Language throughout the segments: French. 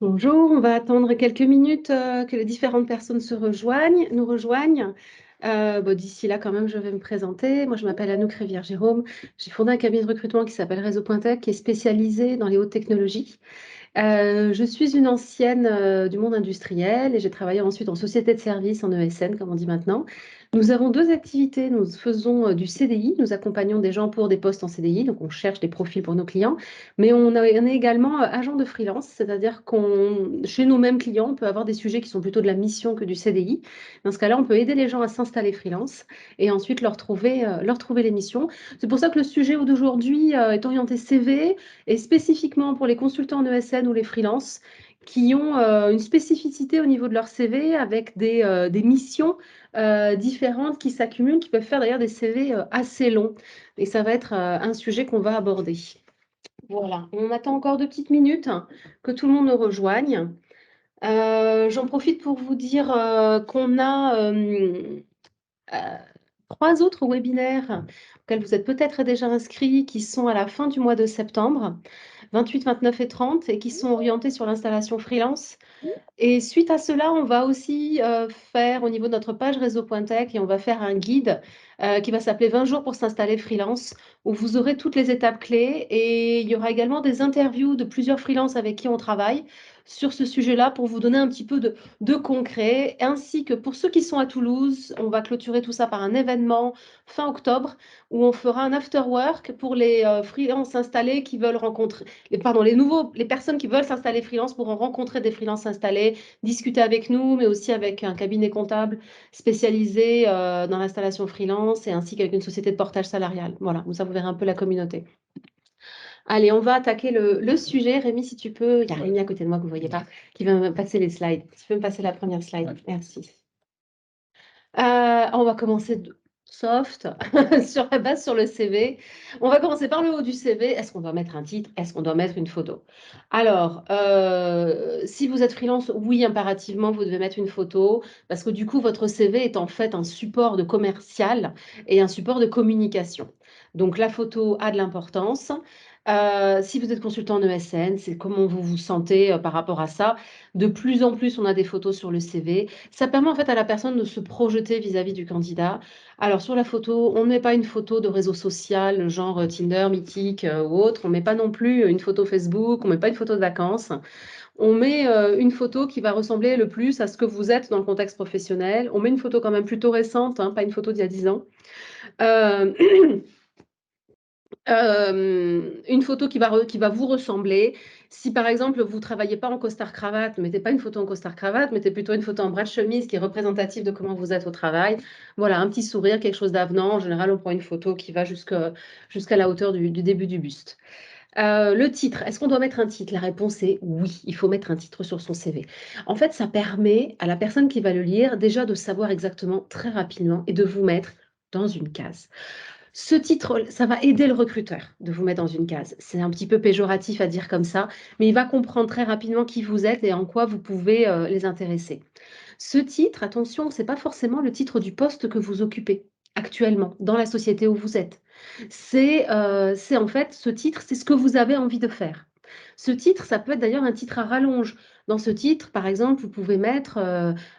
Bonjour, on va attendre quelques minutes que les différentes personnes nous rejoignent. Bon, d'ici là, quand même, je vais me présenter. Moi, je m'appelle Anouk Rivière-Jérôme. J'ai fondé un cabinet de recrutement qui s'appelle Réseau.tech, qui est spécialisé dans les hautes technologies. Je suis une ancienne du monde industriel et j'ai travaillé ensuite en société de service, en ESN, comme on dit maintenant. Nous avons deux activités. Nous faisons du CDI. Nous accompagnons des gens pour des postes en CDI, donc on cherche des profils pour nos clients. Mais on est également agent de freelance, c'est-à-dire chez nos mêmes clients, on peut avoir des sujets qui sont plutôt de la mission que du CDI. Dans ce cas-là, on peut aider les gens à s'installer freelance et ensuite leur trouver les missions. C'est pour ça que le sujet d'aujourd'hui est orienté CV et spécifiquement pour les consultants en ESN ou les freelances qui ont une spécificité au niveau de leur CV avec des missions différentes qui s'accumulent, qui peuvent faire d'ailleurs des CV assez longs. Et ça va être un sujet qu'on va aborder. Voilà, on attend encore 2 petites minutes que tout le monde nous rejoigne. J'en profite pour vous dire qu'on a euh, 3 autres webinaires auxquels vous êtes peut-être déjà inscrits qui sont à la fin du mois de septembre, 28, 29 et 30, et qui sont orientés sur l'installation freelance. Et suite à cela, on va aussi faire au niveau de notre page réseau.tech et on va faire un guide qui va s'appeler 20 jours pour s'installer freelance, où vous aurez toutes les étapes clés et il y aura également des interviews de plusieurs freelances avec qui on travaille sur ce sujet-là pour vous donner un petit peu de concret, ainsi que pour ceux qui sont à Toulouse, on va clôturer tout ça par un événement fin octobre où on fera un after work pour les freelances installés qui veulent rencontrer, les personnes qui veulent s'installer freelance pourront rencontrer des freelances installés, discuter avec nous, mais aussi avec un cabinet comptable spécialisé dans l'installation freelance et ainsi qu'avec une société de portage salarial. Voilà, comme ça vous verrez un peu la communauté. Allez, on va attaquer le sujet. Rémi, si tu peux, il y a Rémi à côté de moi que vous ne voyez pas, qui va me passer les slides. Si tu peux me passer la première slide, merci. On va commencer soft, sur la base sur le CV. On va commencer par le haut du CV. Est-ce qu'on doit mettre un titre? Est-ce qu'on doit mettre une photo? Alors, si vous êtes freelance, oui, impérativement, vous devez mettre une photo parce que du coup, votre CV est en fait un support de commercial et un support de communication. Donc, la photo a de l'importance. Si vous êtes consultant en ESN, c'est comment vous vous sentez par rapport à ça. De plus en plus, on a des photos sur le CV. Ça permet en fait à la personne de se projeter vis-à-vis du candidat. Alors sur la photo, on ne met pas une photo de réseau social, genre Tinder, Mythique ou autre. On ne met pas non plus une photo Facebook, on ne met pas une photo de vacances. On met une photo qui va ressembler le plus à ce que vous êtes dans le contexte professionnel. On met une photo quand même plutôt récente, hein, pas une photo d'il y a 10 ans. Euh, une photo qui va vous ressembler. Si par exemple vous ne travaillez pas en costard-cravate, mettez pas une photo en costard-cravate, mettez plutôt une photo en bras de chemise qui est représentative de comment vous êtes au travail. Voilà, un petit sourire, quelque chose d'avenant. En général, on prend une photo qui va jusqu'à la hauteur du début du buste. Le titre, est-ce qu'on doit mettre un titre? La réponse est oui, il faut mettre un titre sur son CV. En fait, ça permet à la personne qui va le lire déjà de savoir exactement très rapidement et de vous mettre dans une case. Ce titre, ça va aider le recruteur de vous mettre dans une case. C'est un petit peu péjoratif à dire comme ça, mais il va comprendre très rapidement qui vous êtes et en quoi vous pouvez les intéresser. Ce titre, attention, ce n'est pas forcément le titre du poste que vous occupez actuellement dans la société où vous êtes. C'est en fait ce titre, c'est ce que vous avez envie de faire. Ce titre, ça peut être d'ailleurs un titre à rallonge. Dans ce titre, par exemple, vous pouvez mettre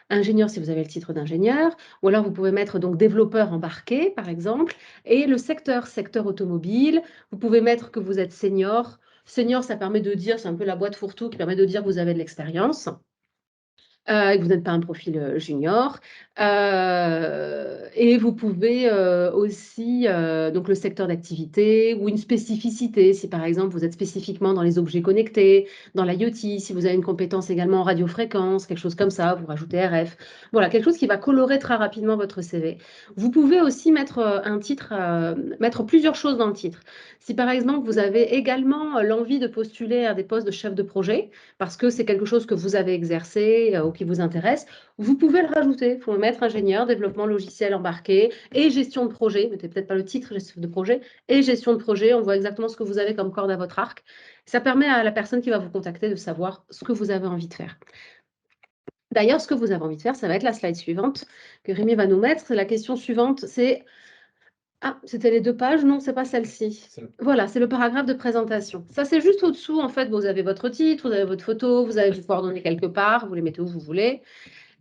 ingénieur si vous avez le titre d'ingénieur, ou alors vous pouvez mettre donc développeur embarqué, par exemple, et le secteur automobile. Vous pouvez mettre que vous êtes senior. Senior, ça permet de dire, c'est un peu la boîte fourre-tout qui permet de dire que vous avez de l'expérience et que vous n'êtes pas un profil junior. Et vous pouvez aussi, donc le secteur d'activité ou une spécificité, si par exemple vous êtes spécifiquement dans les objets connectés, dans l'IoT, si vous avez une compétence également en radiofréquence, quelque chose comme ça, vous rajoutez RF. Voilà, quelque chose qui va colorer très rapidement votre CV. Vous pouvez aussi mettre un titre, mettre plusieurs choses dans le titre. Si par exemple vous avez également l'envie de postuler à des postes de chef de projet, parce que c'est quelque chose que vous avez exercé ou qui vous intéresse, vous pouvez le rajouter. Il faut mettre ingénieur, développement logiciel embarqué et gestion de projet. Mettez peut-être pas le titre gestion de projet et gestion de projet. On voit exactement ce que vous avez comme corde à votre arc. Ça permet à la personne qui va vous contacter de savoir ce que vous avez envie de faire. D'ailleurs, ce que vous avez envie de faire, ça va être la slide suivante que Rémi va nous mettre. La question suivante, c'est Ah, c'était les 2 pages? Non, c'est pas celle-ci. Voilà, c'est le paragraphe de présentation. Ça, c'est juste au-dessous, en fait, vous avez votre titre, vous avez votre photo, vous avez vos coordonnées quelque part, vous les mettez où vous voulez.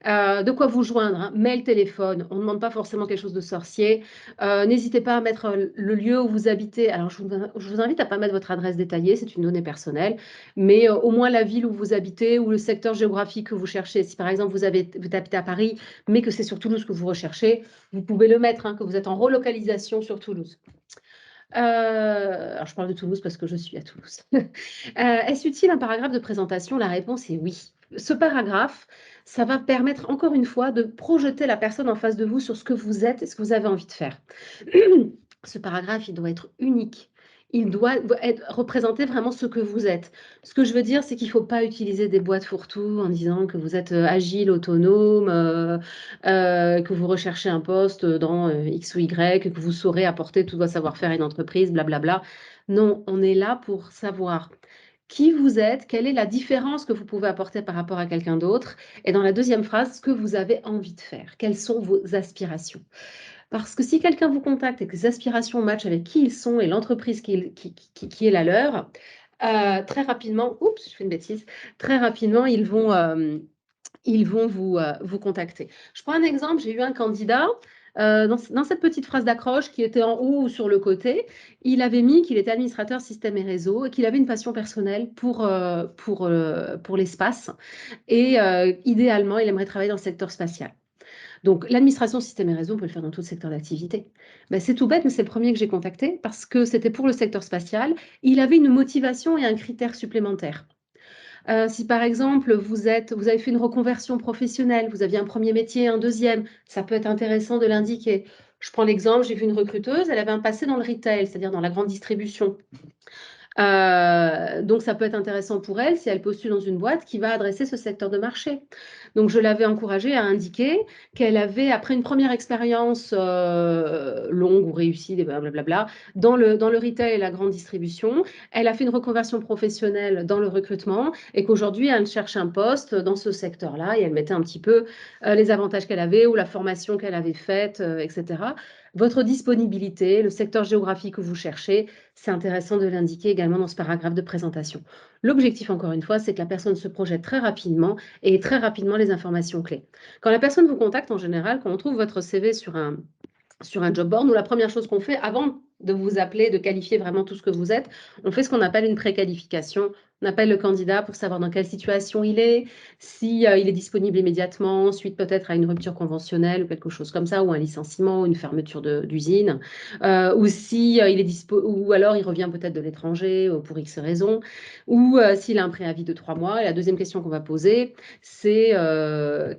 De quoi vous joindre, hein, mail, téléphone. On ne demande pas forcément quelque chose de sorcier. N'hésitez pas à mettre le lieu où vous habitez. Alors, je vous invite à ne pas mettre votre adresse détaillée, c'est une donnée personnelle, mais au moins la ville où vous habitez ou le secteur géographique que vous cherchez. Si par exemple vous habitez à Paris, mais que c'est sur Toulouse que vous recherchez, vous pouvez le mettre, hein, que vous êtes en relocalisation sur Toulouse. Alors, je parle de Toulouse parce que je suis à Toulouse. Est-ce utile un paragraphe de présentation? La réponse est oui. Ce paragraphe, ça va permettre encore une fois de projeter la personne en face de vous sur ce que vous êtes et ce que vous avez envie de faire. Ce paragraphe, il doit être unique. Il doit représenter vraiment ce que vous êtes. Ce que je veux dire, c'est qu'il ne faut pas utiliser des boîtes fourre-tout en disant que vous êtes agile, autonome, que vous recherchez un poste dans X ou Y, que vous saurez apporter tout votre savoir-faire à une entreprise, blablabla. Non, on est là pour savoir qui vous êtes, quelle est la différence que vous pouvez apporter par rapport à quelqu'un d'autre. Et dans la deuxième phrase, ce que vous avez envie de faire. Quelles sont vos aspirations? Parce que si quelqu'un vous contacte et que les aspirations matchent avec qui ils sont et l'entreprise qui est la leur, très rapidement, oups, je fais une bêtise, très rapidement, ils vont vous contacter. Je prends un exemple, j'ai eu un candidat, dans cette petite phrase d'accroche qui était en haut ou sur le côté, il avait mis qu'il était administrateur système et réseau et qu'il avait une passion personnelle pour l'espace et idéalement, il aimerait travailler dans le secteur spatial. Donc, l'administration système et réseau, on peut le faire dans tout le secteur d'activité. Ben, c'est tout bête, mais c'est le premier que j'ai contacté parce que c'était pour le secteur spatial. Il avait une motivation et un critère supplémentaire. Si par exemple, vous avez fait une reconversion professionnelle, vous aviez un premier métier, un deuxième, ça peut être intéressant de l'indiquer. Je prends l'exemple, j'ai vu une recruteuse, elle avait un passé dans le retail, c'est-à-dire dans la grande distribution. Donc, ça peut être intéressant pour elle si elle postule dans une boîte qui va adresser ce secteur de marché. Donc, je l'avais encouragée à indiquer qu'elle avait, après une première expérience longue ou réussie, blablabla, dans le retail et la grande distribution, elle a fait une reconversion professionnelle dans le recrutement et qu'aujourd'hui, elle cherche un poste dans ce secteur-là et elle mettait un petit peu les avantages qu'elle avait ou la formation qu'elle avait faite, etc. Votre disponibilité, le secteur géographique que vous cherchez, c'est intéressant de l'indiquer également dans ce paragraphe de présentation. L'objectif, encore une fois, c'est que la personne se projette très rapidement et ait très rapidement les informations clés. Quand la personne vous contacte, en général, quand on trouve votre CV sur un job board, nous, la première chose qu'on fait, avant de vous appeler, de qualifier vraiment tout ce que vous êtes, on fait ce qu'on appelle une préqualification. On appelle le candidat pour savoir dans quelle situation il est, si il est disponible immédiatement, suite peut-être à une rupture conventionnelle ou quelque chose comme ça, ou un licenciement, ou une fermeture d'usine, ou si il est ou alors il revient peut-être de l'étranger pour X raisons, ou s'il a un préavis de 3 mois. Et la deuxième question qu'on va poser, c'est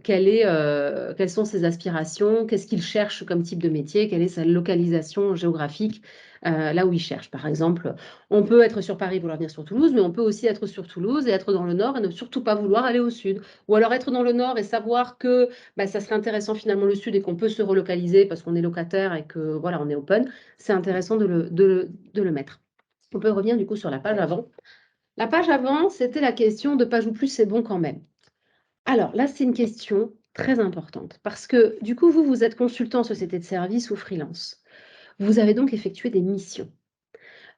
quelles sont ses aspirations, qu'est-ce qu'il cherche comme type de métier, quelle est sa localisation géographique, là où il cherche. Par exemple, on peut être sur Paris, vouloir venir sur Toulouse, mais on peut aussi être sur Toulouse et être dans le nord et ne surtout pas vouloir aller au sud. Ou alors être dans le nord et savoir que bah, ça serait intéressant finalement le sud et qu'on peut se relocaliser parce qu'on est locataire et que voilà, on est open. C'est intéressant de le mettre. On peut revenir du coup sur la page avant. La page avant, c'était la question de page ou plus, c'est bon quand même. Alors là, c'est une question très importante parce que du coup, vous êtes consultant en société de service ou freelance. Vous avez donc effectué des missions.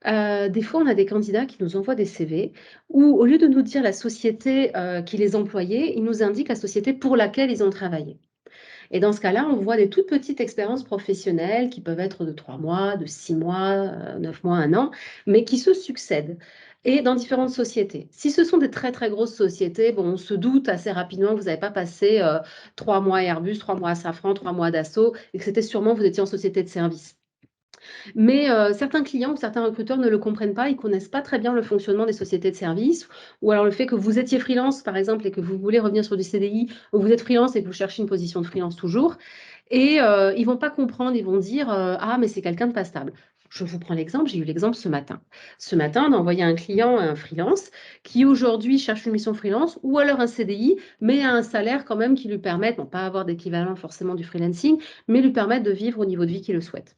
Des fois, on a des candidats qui nous envoient des CV où, au lieu de nous dire la société qui les employait, ils nous indiquent la société pour laquelle ils ont travaillé. Et dans ce cas-là, on voit des toutes petites expériences professionnelles qui peuvent être de 3 mois, de 6 mois, 9 mois, 1 an, mais qui se succèdent et dans différentes sociétés. Si ce sont des très, très grosses sociétés, bon, on se doute assez rapidement que vous n'avez pas passé 3 mois à Airbus, 3 mois à Safran, 3 mois à Dassault et que c'était sûrement vous étiez en société de service. Mais certains clients ou certains recruteurs ne le comprennent pas, ils ne connaissent pas très bien le fonctionnement des sociétés de services, ou alors le fait que vous étiez freelance, par exemple, et que vous voulez revenir sur du CDI, ou vous êtes freelance et que vous cherchez une position de freelance toujours, et ils ne vont pas comprendre, ils vont dire ah, mais c'est quelqu'un de pas stable. Je vous prends l'exemple, j'ai eu l'exemple ce matin. Ce matin, on a envoyé un client un freelance qui aujourd'hui cherche une mission freelance ou alors un CDI, mais à un salaire quand même qui lui permette, non pas avoir d'équivalent forcément du freelancing, mais lui permettre de vivre au niveau de vie qu'il le souhaite.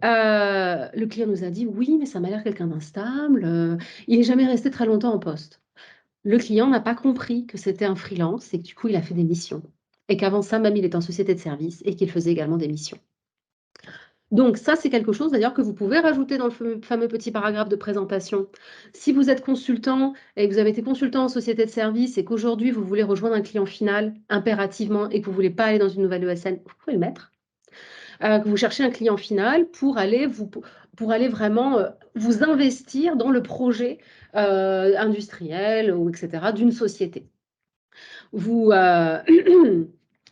Le client nous a dit: «Oui, mais ça m'a l'air quelqu'un d'instable, il est jamais resté très longtemps en poste». Le client n'a pas compris que c'était un freelance et que du coup, il a fait des missions et qu'avant ça, même, il était en société de service et qu'il faisait également des missions. Donc ça, c'est quelque chose d'ailleurs que vous pouvez rajouter dans le fameux petit paragraphe de présentation. Si vous êtes consultant et que vous avez été consultant en société de service et qu'aujourd'hui vous voulez rejoindre un client final impérativement et que vous ne voulez pas aller dans une nouvelle ESN, vous pouvez le mettre. Que vous cherchez un client final pour aller vraiment vous investir dans le projet industriel ou etc. d'une société. Vous,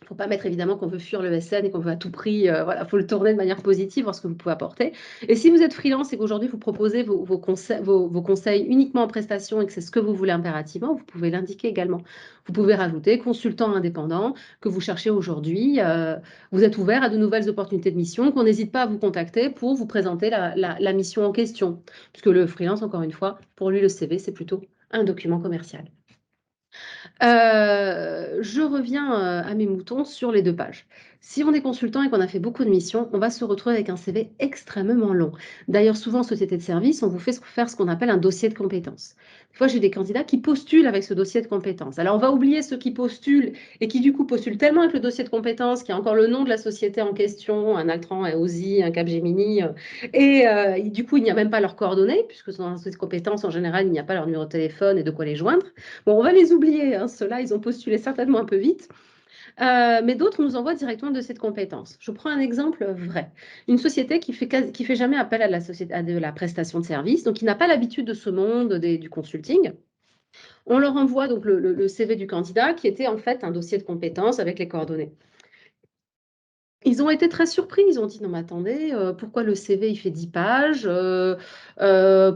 faut pas mettre évidemment qu'on veut fuir le SN et qu'on veut à tout prix, voilà, faut le tourner de manière positive, voir ce que vous pouvez apporter. Et si vous êtes freelance et qu'aujourd'hui vous proposez vos conseils uniquement en prestation et que c'est ce que vous voulez impérativement, vous pouvez l'indiquer également. Vous pouvez rajouter consultant indépendant que vous cherchez aujourd'hui, vous êtes ouvert à de nouvelles opportunités de mission, qu'on n'hésite pas à vous contacter pour vous présenter la mission en question. Puisque le freelance, encore une fois, pour lui le CV, c'est plutôt un document commercial. Je reviens à mes moutons sur les 2 pages. Si on est consultant et qu'on a fait beaucoup de missions, on va se retrouver avec un CV extrêmement long. D'ailleurs, souvent en société de service, on vous fait faire ce qu'on appelle un dossier de compétences. Des fois, j'ai des candidats qui postulent avec ce dossier de compétences. Alors, on va oublier ceux qui postulent et qui, du coup, postulent tellement avec le dossier de compétences qu'il y a encore le nom de la société en question, un Altran, un OSI, un Capgemini, et du coup, il n'y a même pas leurs coordonnées, puisque dans un dossier de compétences, en général, il n'y a pas leur numéro de téléphone et de quoi les joindre. Bon, on va les oublier, hein, ceux-là, ils ont postulé certainement un peu vite. Mais d'autres nous envoient directement de cette compétence. Je prends un exemple vrai. Une société qui fait jamais appel à de la prestation de service, donc qui n'a pas l'habitude de ce monde du consulting. On leur envoie donc le CV du candidat qui était en fait un dossier de compétences avec les coordonnées. Ils ont été très surpris. Ils ont dit non, mais attendez, pourquoi le CV il fait 10 pages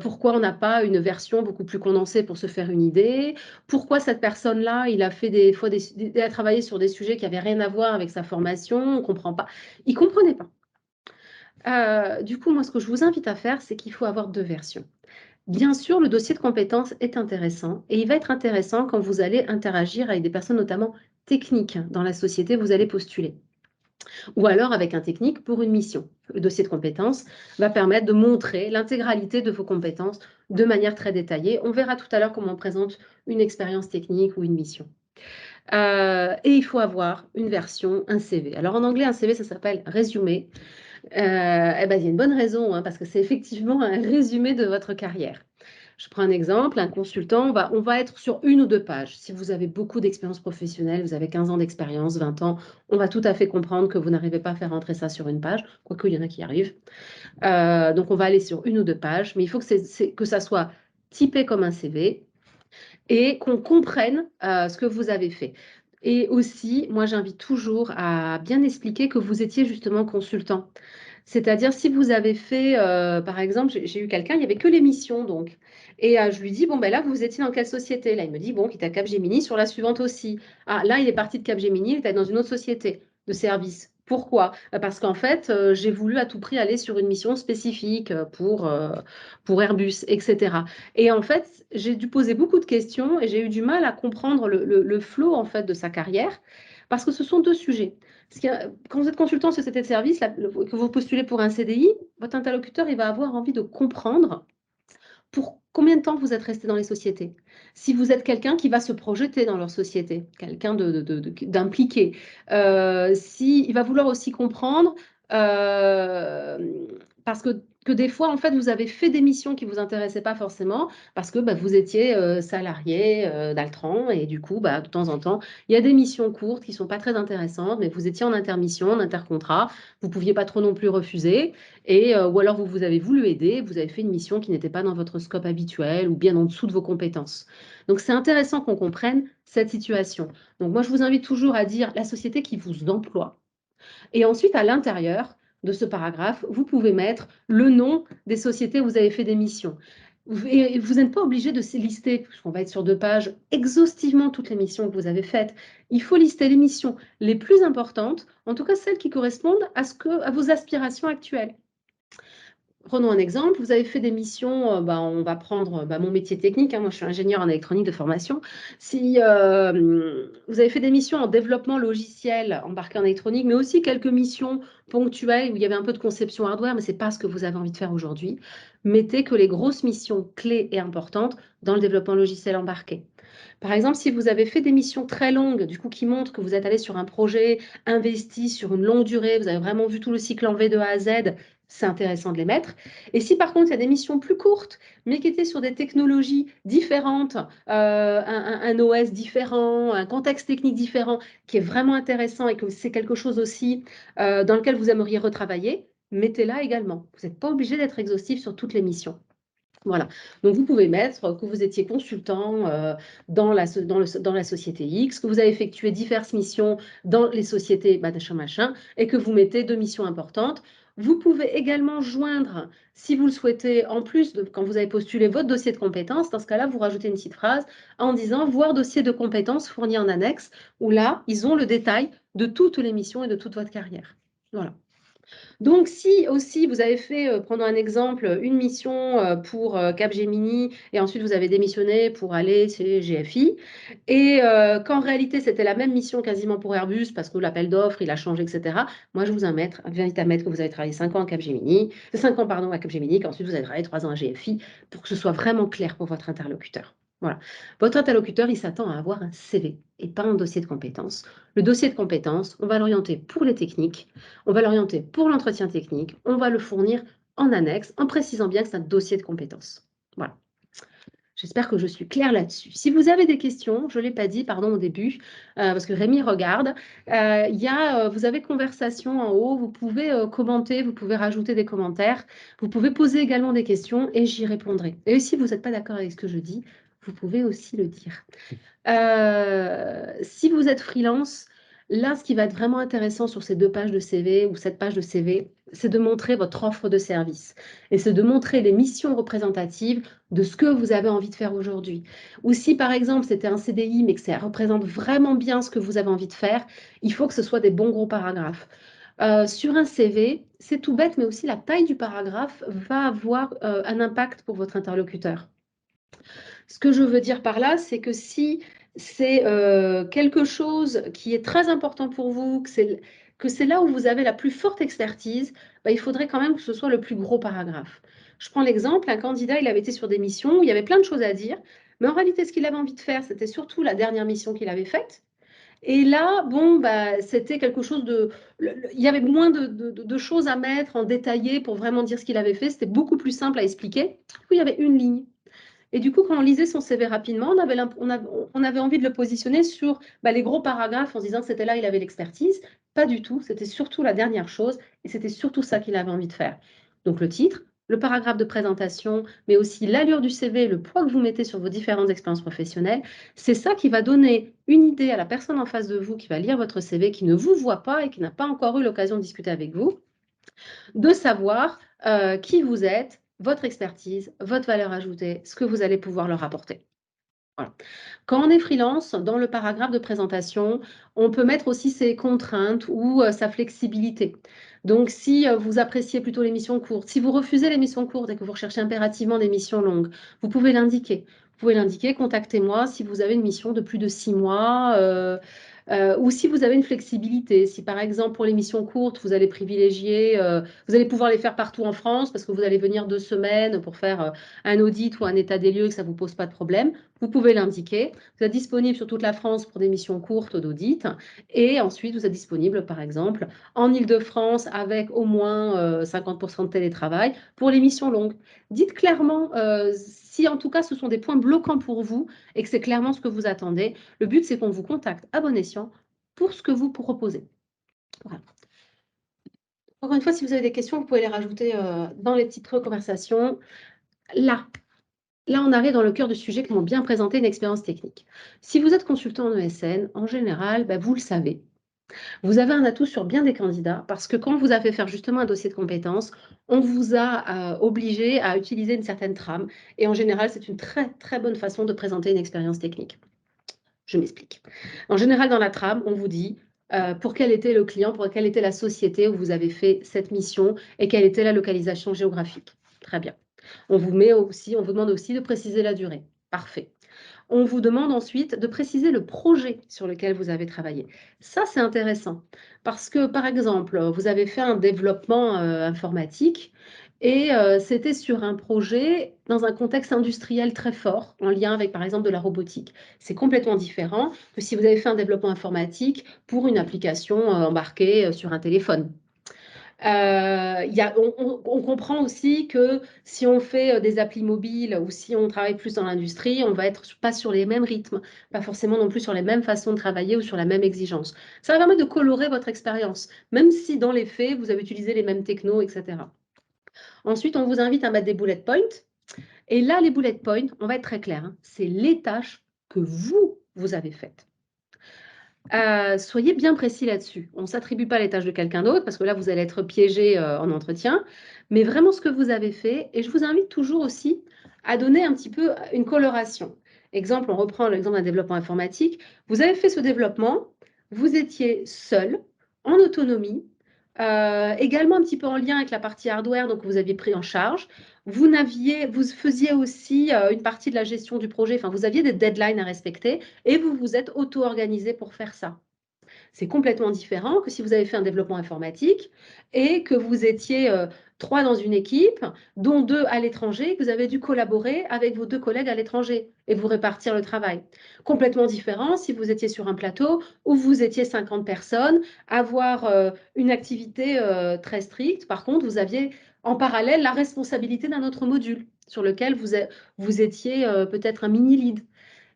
pourquoi on n'a pas une version beaucoup plus condensée pour se faire une idée? Pourquoi cette personne-là, il a fait des fois il a travaillé sur des sujets qui n'avaient rien à voir avec sa formation? On ne comprend pas. Ils ne comprenaient pas. Du coup, moi, ce que je vous invite à faire, c'est qu'il faut avoir 2 versions. Bien sûr, le dossier de compétences est intéressant et il va être intéressant quand vous allez interagir avec des personnes notamment techniques dans la société, vous allez postuler ou alors avec un technique pour une mission. Le dossier de compétences va permettre de montrer l'intégralité de vos compétences de manière très détaillée. On verra tout à l'heure comment on présente une expérience technique ou une mission. Et il faut avoir une version, un CV. Alors en anglais, un CV, ça s'appelle résumé. Eh ben, il y a une bonne raison, hein, parce que c'est effectivement un résumé de votre carrière. Je prends un exemple, un consultant, on va être sur 1 ou 2 pages. Si vous avez beaucoup d'expérience professionnelle, vous avez 15 ans d'expérience, 20 ans, on va tout à fait comprendre que vous n'arrivez pas à faire rentrer ça sur une page, quoique il y en a qui y arrivent. Donc on va aller sur 1 ou 2 pages, mais il faut que ça soit typé comme un CV et qu'on comprenne ce que vous avez fait. Et aussi, moi j'invite toujours à bien expliquer que vous étiez justement consultant. C'est-à-dire, si vous avez fait, par exemple, j'ai eu quelqu'un, il n'y avait que les missions, donc. Et je lui dis, bon, ben là, vous étiez dans quelle société? Là, il me dit, bon, il était à Capgemini, sur la suivante aussi. Ah, là, il est parti de Capgemini, il était dans une autre société de service. Pourquoi? Parce qu'en fait, j'ai voulu à tout prix aller sur une mission spécifique pour Airbus, etc. Et en fait, j'ai dû poser beaucoup de questions et j'ai eu du mal à comprendre le flow, en fait, de sa carrière, parce que ce sont 2 sujets. Quand vous êtes consultant en société de service, que vous postulez pour un CDI, votre interlocuteur, il va avoir envie de comprendre pour combien de temps vous êtes resté dans les sociétés. Si vous êtes quelqu'un qui va se projeter dans leur société, quelqu'un d'impliqué, il va vouloir aussi comprendre, euh, parce que des fois, en fait, vous avez fait des missions qui ne vous intéressaient pas forcément, parce que bah, vous étiez salarié d'Altran, et du coup, bah, de temps en temps, il y a des missions courtes qui ne sont pas très intéressantes, mais vous étiez en intermission, en intercontrat, vous ne pouviez pas trop non plus refuser. Ou alors vous avez voulu aider, vous avez fait une mission qui n'était pas dans votre scope habituel ou bien en dessous de vos compétences. Donc c'est intéressant qu'on comprenne cette situation. Donc moi je vous invite toujours à dire la société qui vous emploie. Et ensuite à l'intérieur de ce paragraphe, vous pouvez mettre le nom des sociétés où vous avez fait des missions. Et vous n'êtes pas obligé de lister, puisqu'on va être sur 2 pages, exhaustivement toutes les missions que vous avez faites. Il faut lister les missions les plus importantes, en tout cas celles qui correspondent à vos aspirations actuelles. Prenons un exemple, vous avez fait des missions, on va prendre mon métier technique, hein, moi je suis ingénieure en électronique de formation. Si vous avez fait des missions en développement logiciel embarqué en électronique, mais aussi quelques missions ponctuelles où il y avait un peu de conception hardware, mais ce n'est pas ce que vous avez envie de faire aujourd'hui, mettez que les grosses missions clés et importantes dans le développement logiciel embarqué. Par exemple, si vous avez fait des missions très longues, du coup, qui montrent que vous êtes allé sur un projet investi sur une longue durée, vous avez vraiment vu tout le cycle en V de A à Z, c'est intéressant de les mettre. Et si par contre, il y a des missions plus courtes, mais qui étaient sur des technologies différentes, un OS différent, un contexte technique différent, qui est vraiment intéressant et que c'est quelque chose aussi dans lequel vous aimeriez retravailler, mettez-la également. Vous n'êtes pas obligé d'être exhaustif sur toutes les missions. Voilà. Donc, vous pouvez mettre que vous étiez consultant dans la société X, que vous avez effectué diverses missions dans les sociétés machin, machin, et que vous mettez 2 missions importantes. Vous pouvez également joindre, si vous le souhaitez, en plus de quand vous avez postulé votre dossier de compétences, dans ce cas-là, vous rajoutez une petite phrase en disant voir dossier de compétences fourni en annexe, où là, ils ont le détail de toutes les missions et de toute votre carrière. Voilà. Donc, si aussi vous avez fait, prenons un exemple, une mission pour Capgemini et ensuite vous avez démissionné pour aller chez GFI et qu'en réalité c'était la même mission quasiment pour Airbus parce que l'appel d'offres il a changé, etc. Moi, je vous invite à mettre que vous avez travaillé 5 ans à Capgemini, 5 ans pardon, à Capgemini, qu'ensuite vous avez travaillé 3 ans à GFI pour que ce soit vraiment clair pour votre interlocuteur. Voilà. Votre interlocuteur, il s'attend à avoir un CV et pas un dossier de compétences. Le dossier de compétences, on va l'orienter pour les techniques, on va l'orienter pour l'entretien technique, on va le fournir en annexe, en précisant bien que c'est un dossier de compétences. Voilà. J'espère que je suis claire là-dessus. Si vous avez des questions, je ne l'ai pas dit, pardon, au début, parce que Rémi regarde, vous avez conversation en haut, vous pouvez commenter, vous pouvez rajouter des commentaires, vous pouvez poser également des questions et j'y répondrai. Et si vous n'êtes pas d'accord avec ce que je dis, vous pouvez aussi le dire. Si vous êtes freelance, là, ce qui va être vraiment intéressant sur ces 2 pages de CV ou cette page de CV, c'est de montrer votre offre de service et c'est de montrer les missions représentatives de ce que vous avez envie de faire aujourd'hui. Ou si, par exemple, c'était un CDI, mais que ça représente vraiment bien ce que vous avez envie de faire, il faut que ce soit des bons gros paragraphes. Sur un CV, c'est tout bête, mais aussi la taille du paragraphe va avoir un impact pour votre interlocuteur. Ce que je veux dire par là, c'est que si c'est quelque chose qui est très important pour vous, que c'est là où vous avez la plus forte expertise, bah, il faudrait quand même que ce soit le plus gros paragraphe. Je prends l'exemple, un candidat, il avait été sur des missions où il y avait plein de choses à dire, mais en réalité, ce qu'il avait envie de faire, c'était surtout la dernière mission qu'il avait faite. Et là, bon, bah, c'était quelque chose il y avait moins de choses à mettre en détaillé pour vraiment dire ce qu'il avait fait. C'était beaucoup plus simple à expliquer. Il y avait une ligne. Et du coup, quand on lisait son CV rapidement, on avait envie de le positionner sur les gros paragraphes en se disant que c'était là, il avait l'expertise. Pas du tout, c'était surtout la dernière chose et c'était surtout ça qu'il avait envie de faire. Donc le titre, le paragraphe de présentation, mais aussi l'allure du CV, le poids que vous mettez sur vos différentes expériences professionnelles, c'est ça qui va donner une idée à la personne en face de vous qui va lire votre CV, qui ne vous voit pas et qui n'a pas encore eu l'occasion de discuter avec vous, de savoir qui vous êtes, votre expertise, votre valeur ajoutée, ce que vous allez pouvoir leur apporter. Voilà. Quand on est freelance, dans le paragraphe de présentation, on peut mettre aussi ses contraintes ou sa flexibilité. Donc, si vous appréciez plutôt les missions courtes, si vous refusez les missions courtes et que vous recherchez impérativement des missions longues, vous pouvez l'indiquer. Vous pouvez l'indiquer, contactez-moi si vous avez une mission de plus de 6 mois. Ou si vous avez une flexibilité, si par exemple pour les missions courtes, vous allez privilégier, vous allez pouvoir les faire partout en France parce que vous allez venir 2 semaines pour faire un audit ou un état des lieux et que ça ne vous pose pas de problème, vous pouvez l'indiquer. Vous êtes disponible sur toute la France pour des missions courtes d'audit et ensuite vous êtes disponible par exemple en Île-de-France avec au moins 50% de télétravail pour les missions longues. Dites clairement si en tout cas ce sont des points bloquants pour vous et que c'est clairement ce que vous attendez. Le but, c'est qu'on vous contacte à bon escient pour ce que vous proposez. Voilà. Encore une fois, si vous avez des questions, vous pouvez les rajouter dans les petites conversations. Là, on arrive dans le cœur du sujet, comment bien présenter une expérience technique. Si vous êtes consultant en ESN, en général, vous le savez. Vous avez un atout sur bien des candidats parce que quand vous avez fait faire justement un dossier de compétences, on vous a obligé à utiliser une certaine trame. Et en général, c'est une très, très bonne façon de présenter une expérience technique. Je m'explique. En général, dans la trame, on vous dit pour quel était le client, pour quelle était la société où vous avez fait cette mission et quelle était la localisation géographique. Très bien. On vous demande aussi de préciser la durée. Parfait. On vous demande ensuite de préciser le projet sur lequel vous avez travaillé. Ça, c'est intéressant parce que, par exemple, vous avez fait un développement informatique Et c'était sur un projet dans un contexte industriel très fort, en lien avec, par exemple, de la robotique. C'est complètement différent que si vous avez fait un développement informatique pour une application embarquée sur un téléphone. On comprend aussi que si on fait des applis mobiles ou si on travaille plus dans l'industrie, on va être pas sur les mêmes rythmes, pas forcément non plus sur les mêmes façons de travailler ou sur la même exigence. Ça va permettre de colorer votre expérience, même si dans les faits, vous avez utilisé les mêmes technos, etc. Ensuite, on vous invite à mettre des bullet points. Et là, les bullet points, on va être très clair, hein, c'est les tâches que vous avez faites. Soyez bien précis là-dessus. On ne s'attribue pas les tâches de quelqu'un d'autre parce que là, vous allez être piégé en entretien, mais vraiment ce que vous avez fait. Et je vous invite toujours aussi à donner un petit peu une coloration. Exemple, on reprend l'exemple d'un développement informatique. Vous avez fait ce développement, vous étiez seul, en autonomie, également un petit peu en lien avec la partie hardware, donc vous aviez pris en charge. Vous faisiez aussi une partie de la gestion du projet, enfin, vous aviez des deadlines à respecter et vous vous êtes auto-organisé pour faire ça. C'est complètement différent que si vous avez fait un développement informatique et que vous étiez trois dans une équipe, dont deux à l'étranger, que vous avez dû collaborer avec vos deux collègues à l'étranger et vous répartir le travail. Complètement différent si vous étiez sur un plateau où vous étiez 50 personnes, avoir une activité très stricte. Par contre, vous aviez en parallèle la responsabilité d'un autre module sur lequel vous étiez peut-être un mini-lead.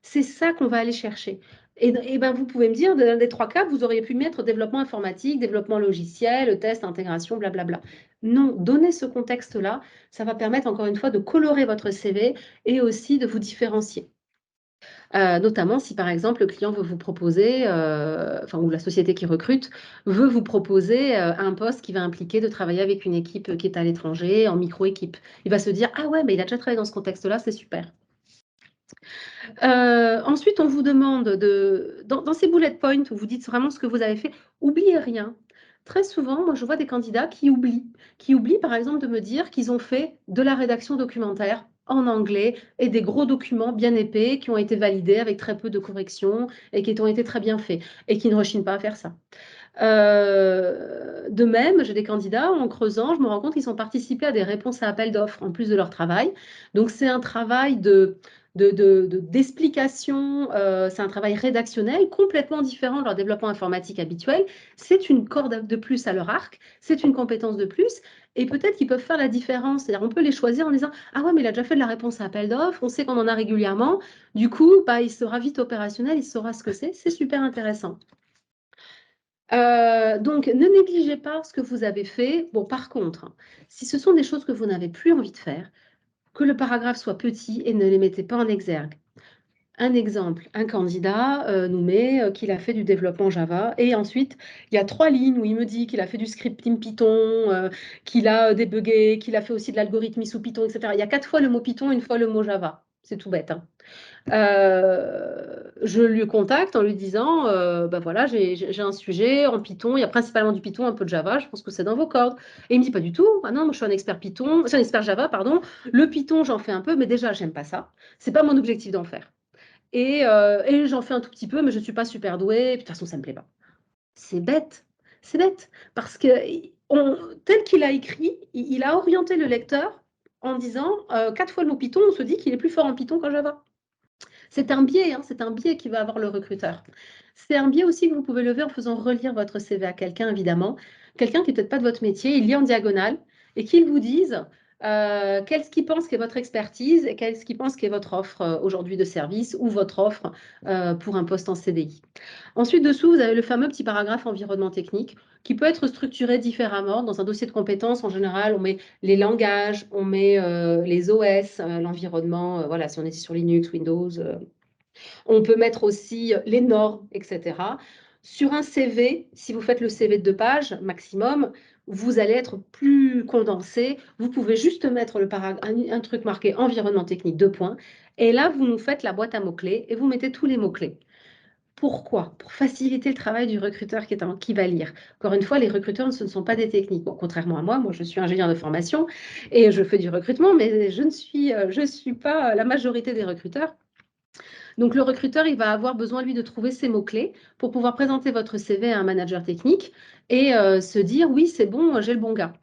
C'est ça qu'on va aller chercher. Et ben, vous pouvez me dire, dans des trois cas, vous auriez pu mettre développement informatique, développement logiciel, test, intégration, blablabla. Non, donnez ce contexte-là, ça va permettre encore une fois de colorer votre CV et aussi de vous différencier. Notamment si par exemple le client veut vous proposer, enfin, ou la société qui recrute veut vous proposer un poste qui va impliquer de travailler avec une équipe qui est à l'étranger, en micro-équipe. Il va se dire, ah ouais, mais il a déjà travaillé dans ce contexte-là, c'est super. Ensuite, on vous demande dans ces bullet points où vous dites vraiment ce que vous avez fait, oubliez rien. Très souvent, moi, je vois des candidats qui oublient par exemple de me dire qu'ils ont fait de la rédaction documentaire en anglais et des gros documents bien épais qui ont été validés avec très peu de corrections et qui ont été très bien faits et qui ne rechignent pas à faire ça. De même, j'ai des candidats, en creusant, je me rends compte qu'ils ont participé à des réponses à appel d'offres en plus de leur travail. Donc, c'est un travail d'explication, c'est un travail rédactionnel complètement différent de leur développement informatique habituel. C'est une corde de plus à leur arc, c'est une compétence de plus, et peut-être qu'ils peuvent faire la différence. C'est-à-dire, on peut les choisir en disant, ah ouais, mais il a déjà fait de la réponse à appel d'offres, on sait qu'on en a régulièrement, du coup, bah, il sera vite opérationnel, il saura ce que c'est super intéressant. Donc, ne négligez pas ce que vous avez fait. Bon, par contre, si ce sont des choses que vous n'avez plus envie de faire, que le paragraphe soit petit et ne les mettez pas en exergue. Un exemple, un candidat nous met qu'il a fait du développement Java et ensuite, il y a 3 lignes où il me dit qu'il a fait du scripting Python, qu'il a débugué, qu'il a fait aussi de l'algorithmie sous Python, etc. Il y a 4 fois le mot Python, une fois le mot Java. C'est tout bête, hein. Je lui contacte en lui disant, bah voilà, j'ai un sujet en Python, il y a principalement du Python, un peu de Java, je pense que c'est dans vos cordes. Et il me dit pas du tout, ah non, moi je suis un expert Python, je suis un expert Java, pardon. Le Python, j'en fais un peu, mais déjà, j'aime pas ça. C'est pas mon objectif d'en faire. Et j'en fais un tout petit peu, mais je ne suis pas super douée, de toute façon, ça ne me plaît pas. C'est bête, parce que tel qu'il a écrit, il a orienté le lecteur en disant 4 fois le mot Python, on se dit qu'il est plus fort en Python qu'en Java. C'est un biais, hein, c'est un biais qui va avoir le recruteur. C'est un biais aussi que vous pouvez lever en faisant relire votre CV à quelqu'un, évidemment. Quelqu'un qui n'est peut-être pas de votre métier, il lit en diagonale et qu'il vous dise qu'est-ce qu'il pense qu'est votre expertise et qu'est-ce qu'il pense qu'est votre offre aujourd'hui de service ou votre offre pour un poste en CDI. Ensuite, dessous, vous avez le fameux petit paragraphe environnement technique qui peut être structuré différemment. Dans un dossier de compétences, en général, on met les langages, on met les OS, l'environnement, voilà, si on est sur Linux, Windows. On peut mettre aussi les normes, etc. Sur un CV, si vous faites le CV de 2 pages maximum, vous allez être plus condensé. Vous pouvez juste mettre un truc marqué environnement technique, 2 points. Et là, vous nous faites la boîte à mots-clés et vous mettez tous les mots-clés. Pourquoi? Pour faciliter le travail du recruteur qui va lire. Encore une fois, les recruteurs, ce ne sont pas des techniques. Bon, contrairement à moi, je suis ingénieur de formation et je fais du recrutement, mais je ne suis pas la majorité des recruteurs. Donc, le recruteur, il va avoir besoin, lui, de trouver ses mots-clés pour pouvoir présenter votre CV à un manager technique et se dire, oui, c'est bon, j'ai le bon gars.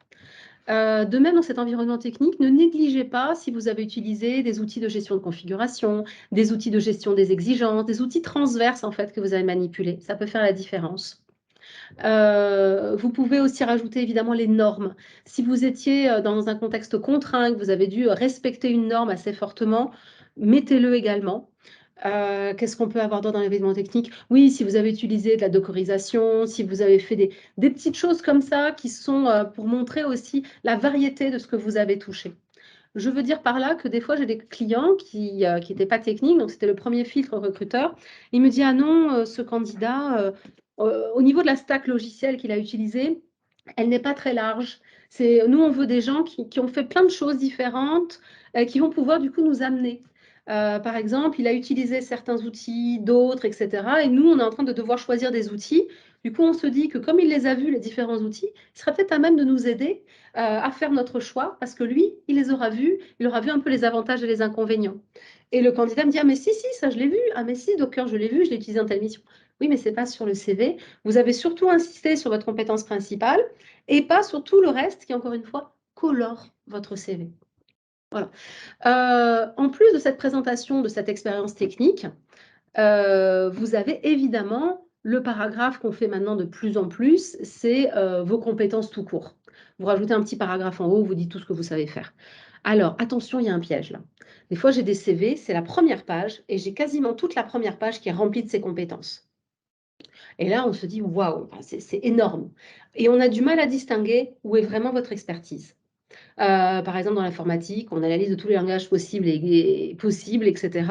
De même, dans cet environnement technique, ne négligez pas si vous avez utilisé des outils de gestion de configuration, des outils de gestion des exigences, des outils transverses en fait que vous avez manipulés. Ça peut faire la différence. Vous pouvez aussi rajouter évidemment les normes. Si vous étiez dans un contexte contraint, que vous avez dû respecter une norme assez fortement, mettez-le également. Qu'est-ce qu'on peut avoir dans l'événement technique? Oui, si vous avez utilisé de la dockerisation, si vous avez fait des petites choses comme ça qui sont pour montrer aussi la variété de ce que vous avez touché. Je veux dire par là que des fois, j'ai des clients qui n'étaient pas techniques, donc c'était le premier filtre recruteur. Il me dit, ah non, ce candidat, au niveau de la stack logicielle qu'il a utilisée, elle n'est pas très large. Nous, on veut des gens qui ont fait plein de choses différentes, qui vont pouvoir du coup nous amener. Par exemple, il a utilisé certains outils, d'autres, etc. Et nous, on est en train de devoir choisir des outils. Du coup, on se dit que comme il les a vus, les différents outils, il sera peut-être à même de nous aider à faire notre choix parce que lui, il les aura vus, il aura vu un peu les avantages et les inconvénients. Et le candidat me dit, ah mais si, ça je l'ai vu, ah mais si, Docker, je l'ai vu, je l'ai utilisé en telle mission. Oui, mais ce n'est pas sur le CV. Vous avez surtout insisté sur votre compétence principale et pas sur tout le reste qui, encore une fois, colore votre CV. Voilà. En plus de cette présentation, de cette expérience technique, vous avez évidemment le paragraphe qu'on fait maintenant de plus en plus, c'est vos compétences tout court. Vous rajoutez un petit paragraphe en haut, vous dites tout ce que vous savez faire. Alors, attention, il y a un piège là. Des fois, j'ai des CV, c'est la première page, et j'ai quasiment toute la première page qui est remplie de ces compétences. Et là, on se dit, waouh, c'est énorme. Et on a du mal à distinguer où est vraiment votre expertise. Par exemple, dans l'informatique, on a la liste de tous les langages possibles, possibles, etc.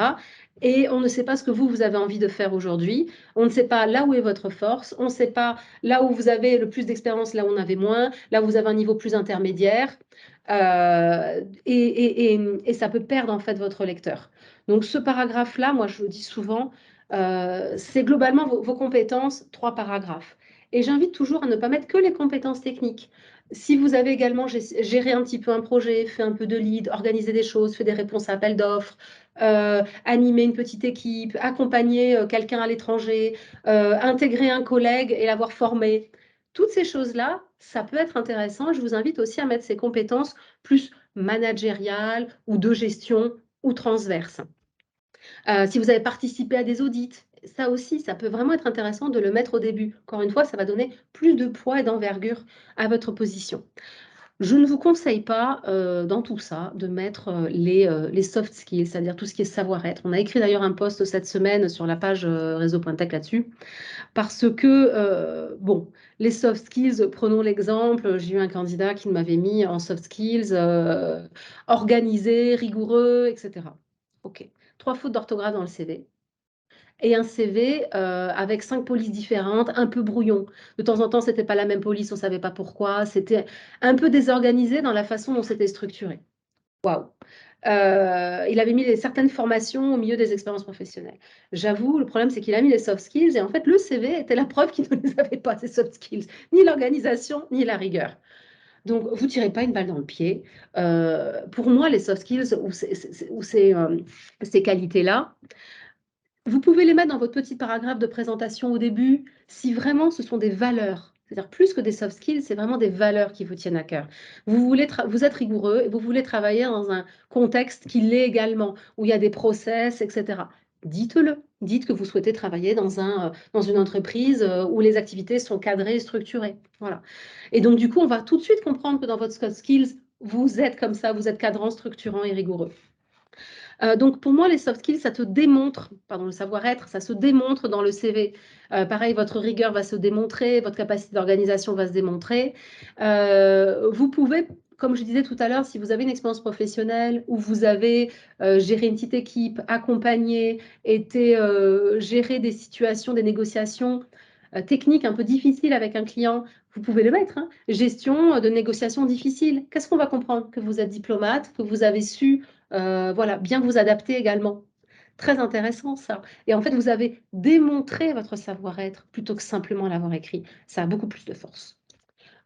Et on ne sait pas ce que vous avez envie de faire aujourd'hui. On ne sait pas là où est votre force. On ne sait pas là où vous avez le plus d'expérience, là où on avait moins, là où vous avez un niveau plus intermédiaire. Et ça peut perdre en fait votre lecteur. Donc ce paragraphe-là, moi je le dis souvent, c'est globalement vos compétences, 3 paragraphes. Et j'invite toujours à ne pas mettre que les compétences techniques. Si vous avez également géré un petit peu un projet, fait un peu de lead, organisé des choses, fait des réponses à appels d'offres, animé une petite équipe, accompagné quelqu'un à l'étranger, intégré un collègue et l'avoir formé, toutes ces choses-là, ça peut être intéressant. Je vous invite aussi à mettre ces compétences plus managériales ou de gestion ou transverses. Si vous avez participé à des audits, ça aussi, ça peut vraiment être intéressant de le mettre au début. Encore une fois, ça va donner plus de poids et d'envergure à votre position. Je ne vous conseille pas, dans tout ça, de mettre les soft skills, c'est-à-dire tout ce qui est savoir-être. On a écrit d'ailleurs un post cette semaine sur la page réseau.tech là-dessus, parce que, bon, les soft skills, prenons l'exemple, j'ai eu un candidat qui m'avait mis en soft skills organisé, rigoureux, etc. OK. 3 fautes d'orthographe dans le CV et un CV avec 5 polices différentes, un peu brouillon. De temps en temps, c'était pas la même police, on savait pas pourquoi. C'était un peu désorganisé dans la façon dont c'était structuré. Waouh! Il avait mis certaines formations au milieu des expériences professionnelles. J'avoue, le problème, c'est qu'il a mis les soft skills et en fait, le CV était la preuve qu'il ne les avait pas, ces soft skills, ni l'organisation, ni la rigueur. Donc, vous tirez pas une balle dans le pied. Pour moi, les soft skills ou ces qualités-là, vous pouvez les mettre dans votre petit paragraphe de présentation au début, si vraiment ce sont des valeurs. C'est-à-dire plus que des soft skills, c'est vraiment des valeurs qui vous tiennent à cœur. Vous êtes rigoureux et vous voulez travailler dans un contexte qui l'est également, où il y a des process, etc. Dites-le. Dites que vous souhaitez travailler dans une entreprise où les activités sont cadrées et structurées. Voilà. Et donc, du coup, on va tout de suite comprendre que dans votre soft skills, vous êtes comme ça, vous êtes cadrant, structurant et rigoureux. Donc pour moi, les soft skills, ça te démontre, pardon, le savoir-être, ça se démontre dans le CV. Pareil, votre rigueur va se démontrer, votre capacité d'organisation va se démontrer. Vous pouvez, comme je disais tout à l'heure, si vous avez une expérience professionnelle où vous avez géré une petite équipe, accompagné, géré des situations, des négociations techniques un peu difficiles avec un client, vous pouvez le mettre. Hein. Gestion de négociations difficiles. Qu'est-ce qu'on va comprendre? Que vous êtes diplomate, que vous avez su voilà, bien vous adapter également. Très intéressant ça. Et en fait, vous avez démontré votre savoir-être plutôt que simplement l'avoir écrit. Ça a beaucoup plus de force.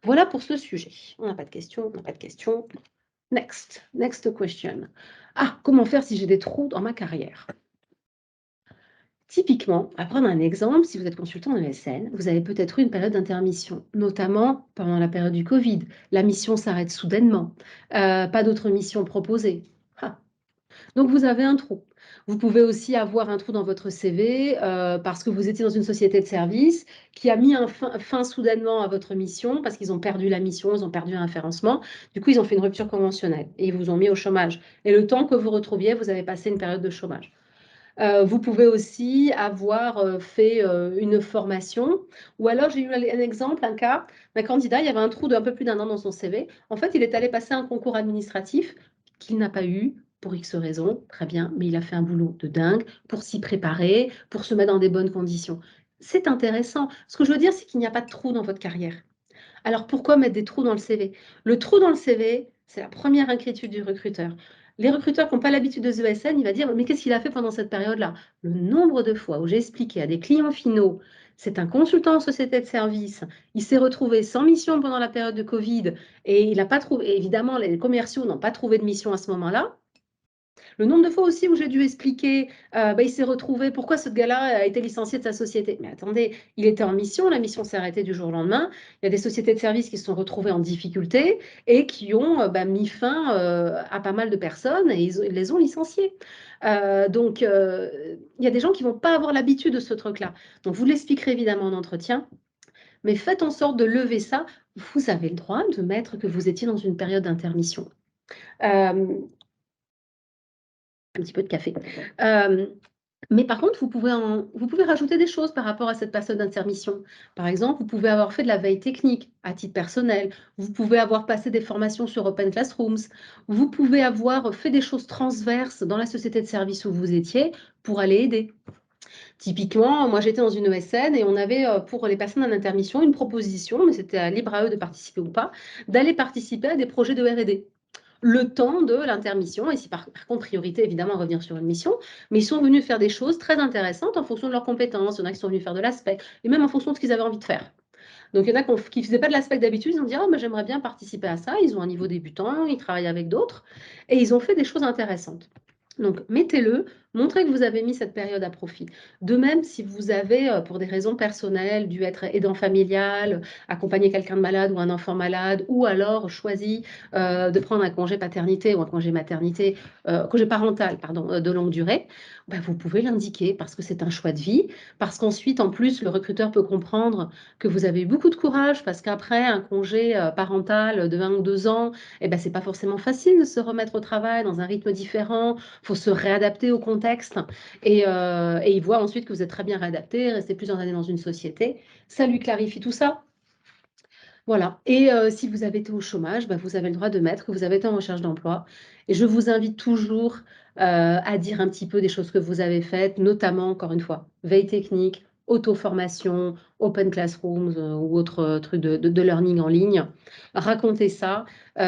Voilà pour ce sujet. On n'a pas de questions, on n'a pas de questions. Next question. Ah, comment faire si j'ai des trous dans ma carrière? Typiquement, à prendre un exemple, si vous êtes consultant en ESN, vous avez peut-être eu une période d'intermission, notamment pendant la période du Covid. La mission s'arrête soudainement, pas d'autres missions proposées. Ah. Donc vous avez un trou. Vous pouvez aussi avoir un trou dans votre CV parce que vous étiez dans une société de service qui a mis un fin soudainement à votre mission parce qu'ils ont perdu la mission, ils ont perdu un référencement. Du coup, ils ont fait une rupture conventionnelle et ils vous ont mis au chômage. Et le temps que vous retrouviez, vous avez passé une période de chômage. Vous pouvez aussi avoir fait une formation. Ou alors, j'ai eu un exemple, un cas d'un candidat, il y avait un trou d'un peu plus d'un an dans son CV. En fait, il est allé passer un concours administratif qu'il n'a pas eu pour X raisons. Très bien, mais il a fait un boulot de dingue pour s'y préparer, pour se mettre dans des bonnes conditions. C'est intéressant. Ce que je veux dire, c'est qu'il n'y a pas de trou dans votre carrière. Alors pourquoi mettre des trous dans le CV? Le trou dans le CV, c'est la première inquiétude du recruteur. Les recruteurs qui n'ont pas l'habitude de ce ESN, il va dire, mais qu'est-ce qu'il a fait pendant cette période-là? Le nombre de fois où j'ai expliqué à des clients finaux, c'est un consultant en société de service, il s'est retrouvé sans mission pendant la période de Covid et il n'a pas trouvé, évidemment, les commerciaux n'ont pas trouvé de mission à ce moment-là. Le nombre de fois aussi où j'ai dû expliquer, il s'est retrouvé, pourquoi ce gars-là a été licencié de sa société. Mais attendez, il était en mission, la mission s'est arrêtée du jour au lendemain. Il y a des sociétés de services qui se sont retrouvées en difficulté et qui ont mis fin à pas mal de personnes et ils les ont licenciés. Il y a des gens qui ne vont pas avoir l'habitude de ce truc-là. Donc, vous l'expliquerez évidemment en entretien, mais faites en sorte de lever ça. Vous avez le droit de mettre que vous étiez dans une période d'intermission. Euh, un petit peu de café. Mais par contre, vous pouvez rajouter des choses par rapport à cette période d'intermission. Par exemple, vous pouvez avoir fait de la veille technique à titre personnel. Vous pouvez avoir passé des formations sur Open Classrooms. Vous pouvez avoir fait des choses transverses dans la société de service où vous étiez pour aller aider. Typiquement, moi j'étais dans une ESN et on avait pour les personnes en intermission une proposition, mais c'était libre à eux de participer ou pas, d'aller participer à des projets de R&D le temps de l'intermission, et si par contre, priorité évidemment à revenir sur une mission, mais ils sont venus faire des choses très intéressantes en fonction de leurs compétences. Il y en a qui sont venus faire de l'aspect, et même en fonction de ce qu'ils avaient envie de faire. Donc il y en a qui ne faisaient pas de l'aspect d'habitude, ils ont dit, oh, mais j'aimerais bien participer à ça, ils ont un niveau débutant, ils travaillent avec d'autres, et ils ont fait des choses intéressantes. Donc, mettez-le, montrez que vous avez mis cette période à profit. De même, si vous avez, pour des raisons personnelles, dû être aidant familial, accompagner quelqu'un de malade ou un enfant malade, ou alors choisi de prendre un congé paternité ou un congé maternité, congé parental, pardon, de longue durée, ben, vous pouvez l'indiquer parce que c'est un choix de vie, parce qu'ensuite, en plus, le recruteur peut comprendre que vous avez eu beaucoup de courage, parce qu'après un congé parental de 1 ou 2 ans, eh ben, c'est pas forcément facile de se remettre au travail dans un rythme différent, faut se réadapter au contexte et il voit ensuite que vous êtes très bien réadapté, restez plusieurs années dans une société. Ça lui clarifie tout ça. Voilà. Et si vous avez été au chômage, bah, vous avez le droit de mettre que vous avez été en recherche d'emploi. Et je vous invite toujours à dire un petit peu des choses que vous avez faites, notamment, encore une fois, veille technique, auto-formation, open classrooms ou autres trucs de learning en ligne. Racontez ça.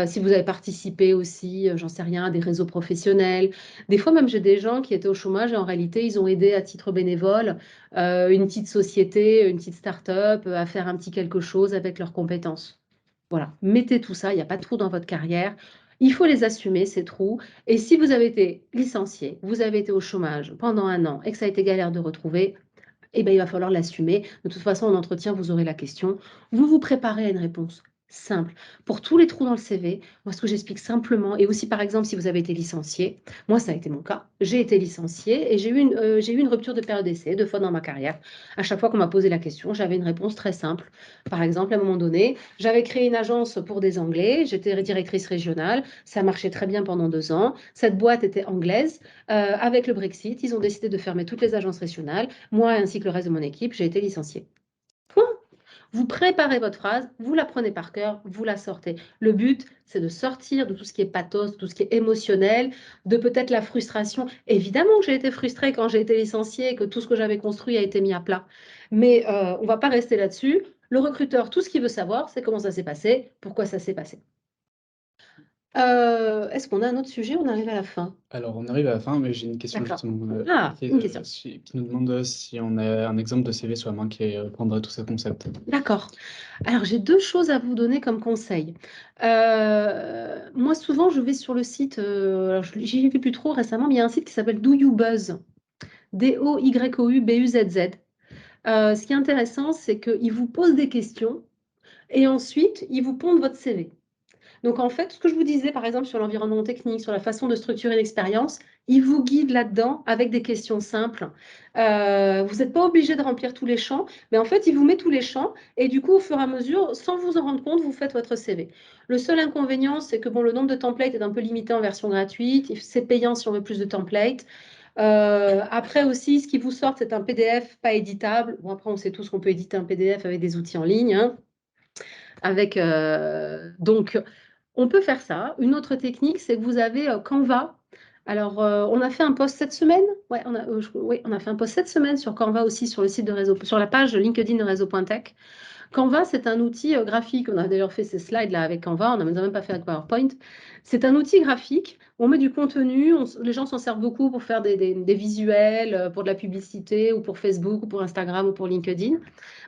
Si vous avez participé aussi, j'en sais rien, à des réseaux professionnels. Des fois, même, j'ai des gens qui étaient au chômage et en réalité, ils ont aidé à titre bénévole une petite société, une petite start-up à faire un petit quelque chose avec leurs compétences. Voilà, mettez tout ça, il n'y a pas de trou dans votre carrière. Il faut les assumer, ces trous. Et si vous avez été licencié, vous avez été au chômage pendant 1 an et que ça a été galère de retrouver, eh ben, il va falloir l'assumer. De toute façon, en entretien, vous aurez la question. Vous vous préparez à une réponse simple. Pour tous les trous dans le CV, moi, ce que j'explique simplement, et aussi, par exemple, si vous avez été licencié, moi, ça a été mon cas. J'ai été licenciée et j'ai eu une rupture de période d'essai 2 fois dans ma carrière. À chaque fois qu'on m'a posé la question, j'avais une réponse très simple. Par exemple, à un moment donné, j'avais créé une agence pour des Anglais. J'étais directrice régionale. Ça marchait très bien pendant 2 ans. Cette boîte était anglaise. Avec le Brexit, ils ont décidé de fermer toutes les agences régionales. Moi, ainsi que le reste de mon équipe, j'ai été licenciée. Point. Vous préparez votre phrase, vous la prenez par cœur, vous la sortez. Le but, c'est de sortir de tout ce qui est pathos, tout ce qui est émotionnel, de peut-être la frustration. Évidemment que j'ai été frustrée quand j'ai été licenciée et que tout ce que j'avais construit a été mis à plat. Mais on ne va pas rester là-dessus. Le recruteur, tout ce qu'il veut savoir, c'est comment ça s'est passé, pourquoi ça s'est passé. Est-ce qu'on a un autre sujet? On arrive à la fin. Alors, on arrive à la fin, mais j'ai une question D'accord. justement Ah, une question. qui nous demande si on a un exemple de CV sous la main qui reprendrait tous ces concepts. D'accord. Alors, j'ai 2 choses à vous donner comme conseil. Moi, souvent, je vais sur le site, alors j'y vais plus trop récemment, mais il y a un site qui s'appelle Do You Buzz. DOYOUBUZZ. Ce qui est intéressant, c'est qu'il vous pose des questions et ensuite, il vous pond votre CV. Donc, en fait, ce que je vous disais, par exemple, sur l'environnement technique, sur la façon de structurer l'expérience, il vous guide là-dedans avec des questions simples. Vous n'êtes pas obligé de remplir tous les champs, mais en fait, il vous met tous les champs et du coup, au fur et à mesure, sans vous en rendre compte, vous faites votre CV. Le seul inconvénient, c'est que bon, le nombre de templates est un peu limité en version gratuite. C'est payant si on veut plus de templates. Après aussi, ce qui vous sort, c'est un PDF pas éditable. Bon, après, on sait tous qu'on peut éditer un PDF avec des outils en ligne, hein. Donc, on peut faire ça. Une autre technique, c'est que vous avez Canva. Alors, on a fait un post cette semaine. Ouais, oui, on a fait un post cette semaine sur Canva aussi sur le site de réseau, sur la page LinkedIn de réseau.tech. Canva, c'est un outil graphique. On a d'ailleurs fait ces slides-là avec Canva. On n'a même pas fait avec PowerPoint. C'est un outil graphique. On met du contenu. Les gens s'en servent beaucoup pour faire des visuels, pour de la publicité, ou pour Facebook, ou pour Instagram, ou pour LinkedIn.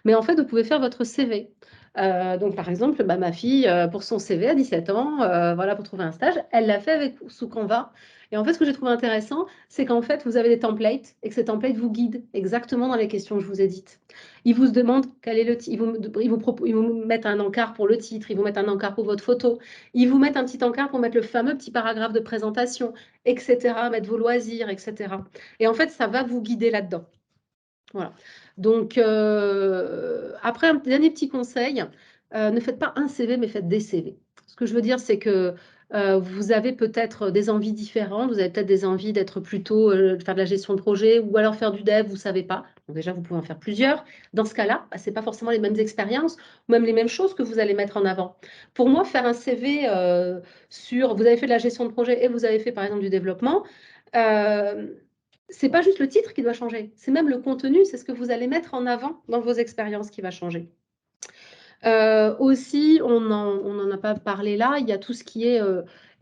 Mais en fait, vous pouvez faire votre CV. Donc, par exemple, ma fille, pour son CV à 17 ans, voilà, pour trouver un stage, elle l'a fait sous Canva. Et en fait, ce que j'ai trouvé intéressant, c'est qu'en fait, vous avez des templates et que ces templates vous guident exactement dans les questions que je vous ai dites. Ils vous demandent quel est le titre, ils vous mettent un encart pour le titre, ils vous mettent un encart pour votre photo, ils vous mettent un petit encart pour mettre le fameux petit paragraphe de présentation, etc., mettre vos loisirs, etc. Et en fait, ça va vous guider là-dedans. Voilà. Donc, après, un dernier petit conseil, ne faites pas un CV, mais faites des CV. Ce que je veux dire, c'est que vous avez peut-être des envies différentes. Vous avez peut-être des envies d'être plutôt, de faire de la gestion de projet ou alors faire du dev, vous ne savez pas. Donc déjà, vous pouvez en faire plusieurs. Dans ce cas-là, ce n'est pas forcément les mêmes expériences ou même les mêmes choses que vous allez mettre en avant. Pour moi, faire un CV sur, vous avez fait de la gestion de projet et vous avez fait par exemple du développement, c'est pas juste le titre qui doit changer, c'est même le contenu, c'est ce que vous allez mettre en avant dans vos expériences qui va changer. Aussi, on n'en a pas parlé là, il y a tout ce qui est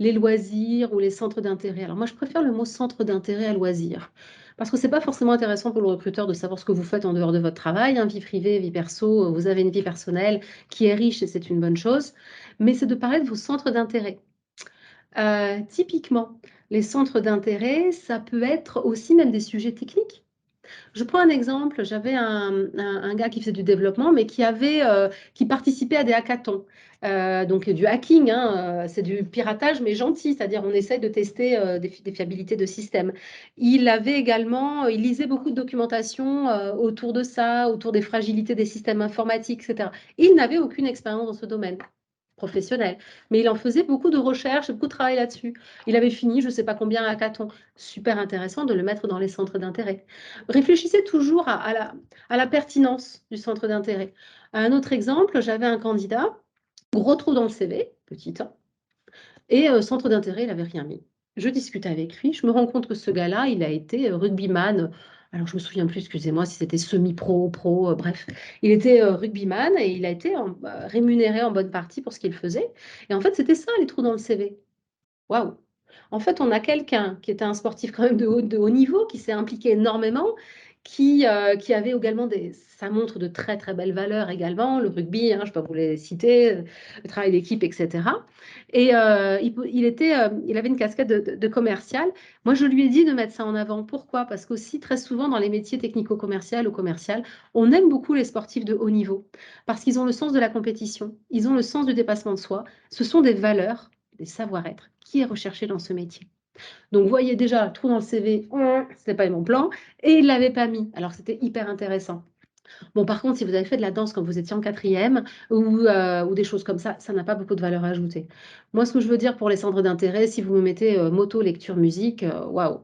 les loisirs ou les centres d'intérêt. Alors moi, je préfère le mot centre d'intérêt à loisirs, parce que c'est pas forcément intéressant pour le recruteur de savoir ce que vous faites en dehors de votre travail, hein, vie privée, vie perso, vous avez une vie personnelle qui est riche et c'est une bonne chose, mais c'est de parler de vos centres d'intérêt. Typiquement, les centres d'intérêt, ça peut être aussi même des sujets techniques. Je prends un exemple, j'avais un gars qui faisait du développement, mais qui participait à des hackathons. Donc du hacking, hein, c'est du piratage, mais gentil, c'est-à-dire on essaye de tester des fiabilités de système. Il lisait beaucoup de documentation autour de ça, autour des fragilités des systèmes informatiques, etc. Il n'avait aucune expérience dans ce domaine professionnel, mais il en faisait beaucoup de recherches, beaucoup de travail là-dessus. Il avait fini, je ne sais pas combien, hackathons. Super intéressant de le mettre dans les centres d'intérêt. Réfléchissez toujours à la pertinence du centre d'intérêt. Un autre exemple, j'avais un candidat, gros trou dans le CV, petit, hein, et centre d'intérêt, il n'avait rien mis. Je discute avec lui, je me rends compte que ce gars-là, il a été rugbyman. Alors, je me souviens plus, excusez-moi, si c'était semi-pro, pro, bref. Il était rugbyman et il a été rémunéré en bonne partie pour ce qu'il faisait. Et en fait, c'était ça, les trous dans le CV. Waouh! En fait, on a quelqu'un qui était un sportif quand même de haut niveau, qui s'est impliqué énormément, qui avait également ça montre de très très belles valeurs également, le rugby, hein, je ne vais pas vous les citer, le travail d'équipe, etc. Et il avait une casquette de commercial. Moi, je lui ai dit de mettre ça en avant. Pourquoi? Parce qu'aussi, très souvent, dans les métiers technico-commercial ou commercial, on aime beaucoup les sportifs de haut niveau, parce qu'ils ont le sens de la compétition, ils ont le sens du dépassement de soi. Ce sont des valeurs, des savoir-être qui est recherché dans ce métier. Donc, vous voyez déjà, trou dans le CV, ce n'était pas mon plan, et il ne l'avait pas mis. Alors, c'était hyper intéressant. Bon, par contre, si vous avez fait de la danse quand vous étiez en quatrième ou des choses comme ça n'a pas beaucoup de valeur ajoutée. Moi, ce que je veux dire pour les centres d'intérêt, si vous me mettez moto, lecture, musique, waouh.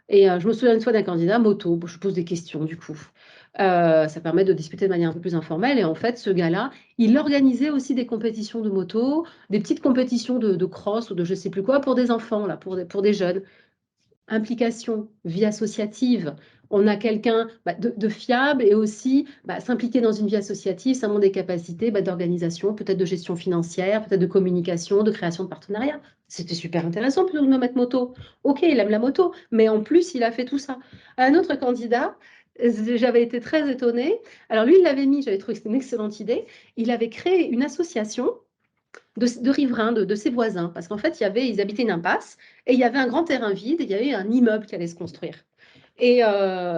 Et je me souviens une fois d'un candidat, moto, je pose des questions du coup. Ça permet de discuter de manière un peu plus informelle. Et en fait, ce gars-là, il organisait aussi des compétitions de moto, des petites compétitions de cross ou de je ne sais plus quoi pour des enfants, là, pour des jeunes. Implication, vie associative. On a quelqu'un de fiable et aussi s'impliquer dans une vie associative, ça montre des capacités d'organisation, peut-être de gestion financière, peut-être de communication, de création de partenariats. C'était super intéressant plutôt que de me mettre moto. Ok, il aime la moto, mais en plus, il a fait tout ça. Un autre candidat, j'avais été très étonnée. Alors lui, il l'avait mis, j'avais trouvé que c'était une excellente idée. Il avait créé une association de riverains, de ses voisins. Parce qu'en fait, ils habitaient une impasse et il y avait un grand terrain vide et il y avait un immeuble qui allait se construire. Et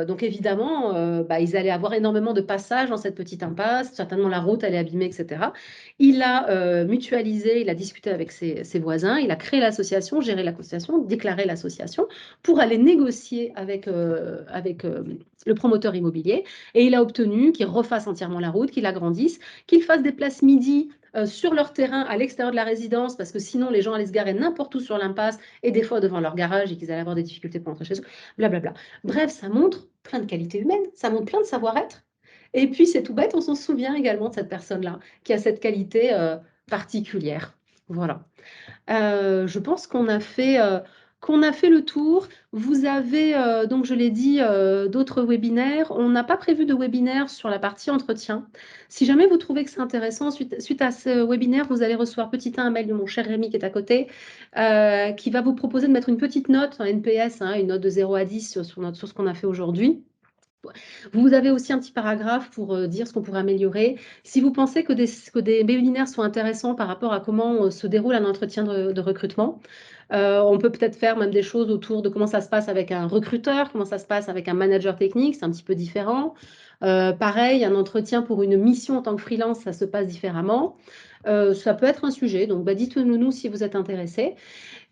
donc évidemment, ils allaient avoir énormément de passages dans cette petite impasse, certainement la route allait abîmer, etc. Il a mutualisé, il a discuté avec ses voisins, il a créé l'association, géré l'association, déclaré l'association pour aller négocier avec le promoteur immobilier. Et il a obtenu qu'il refasse entièrement la route, qu'il l'agrandisse, qu'il fasse des places midi sur leur terrain à l'extérieur de la résidence, parce que sinon les gens allaient se garer n'importe où sur l'impasse et des fois devant leur garage et qu'ils allaient avoir des difficultés pour entrer chez eux, blablabla. Bref, ça montre plein de qualités humaines, ça montre plein de savoir-être. Et puis c'est tout bête, on s'en souvient également de cette personne-là qui a cette qualité particulière. Voilà. Je pense qu'on a fait le tour. Vous avez, donc je l'ai dit, d'autres webinaires. On n'a pas prévu de webinaire sur la partie entretien. Si jamais vous trouvez que c'est intéressant, suite à ce webinaire, vous allez recevoir petit un mail de mon cher Rémi qui est à côté, qui va vous proposer de mettre une petite note, un NPS, hein, une note de 0 à 10 sur ce qu'on a fait aujourd'hui. Vous avez aussi un petit paragraphe pour dire ce qu'on pourrait améliorer. Si vous pensez que des webinaires sont intéressants par rapport à comment se déroule un entretien de recrutement, on peut peut-être faire même des choses autour de comment ça se passe avec un recruteur, comment ça se passe avec un manager technique, c'est un petit peu différent. Pareil, un entretien pour une mission en tant que freelance, ça se passe différemment. Ça peut être un sujet, donc dites-nous nous si vous êtes intéressés.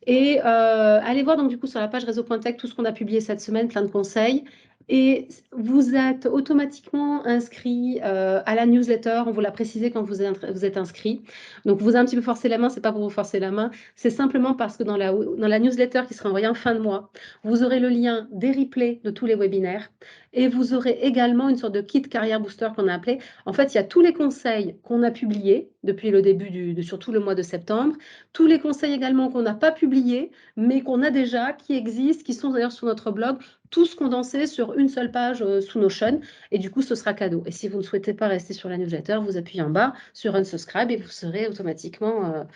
Et allez voir donc du coup sur la page réseau.tech tout ce qu'on a publié cette semaine, plein de conseils. Et vous êtes automatiquement inscrit à la newsletter. On vous l'a précisé quand vous êtes inscrit. Donc vous avez un petit peu forcé la main, c'est pas pour vous forcer la main, c'est simplement parce que dans la newsletter qui sera envoyée en fin de mois, vous aurez le lien des replays de tous les webinaires et vous aurez également une sorte de kit carrière booster qu'on a appelé. En fait, il y a tous les conseils qu'on a publiés depuis le début surtout le mois de septembre, tous les conseils également qu'on n'a pas publiés, mais qu'on a déjà, qui existent, qui sont d'ailleurs sur notre blog, tous condensés sur une seule page sous Notion. Et du coup, ce sera cadeau. Et si vous ne souhaitez pas rester sur la newsletter, vous appuyez en bas sur Unsubscribe et vous serez automatiquement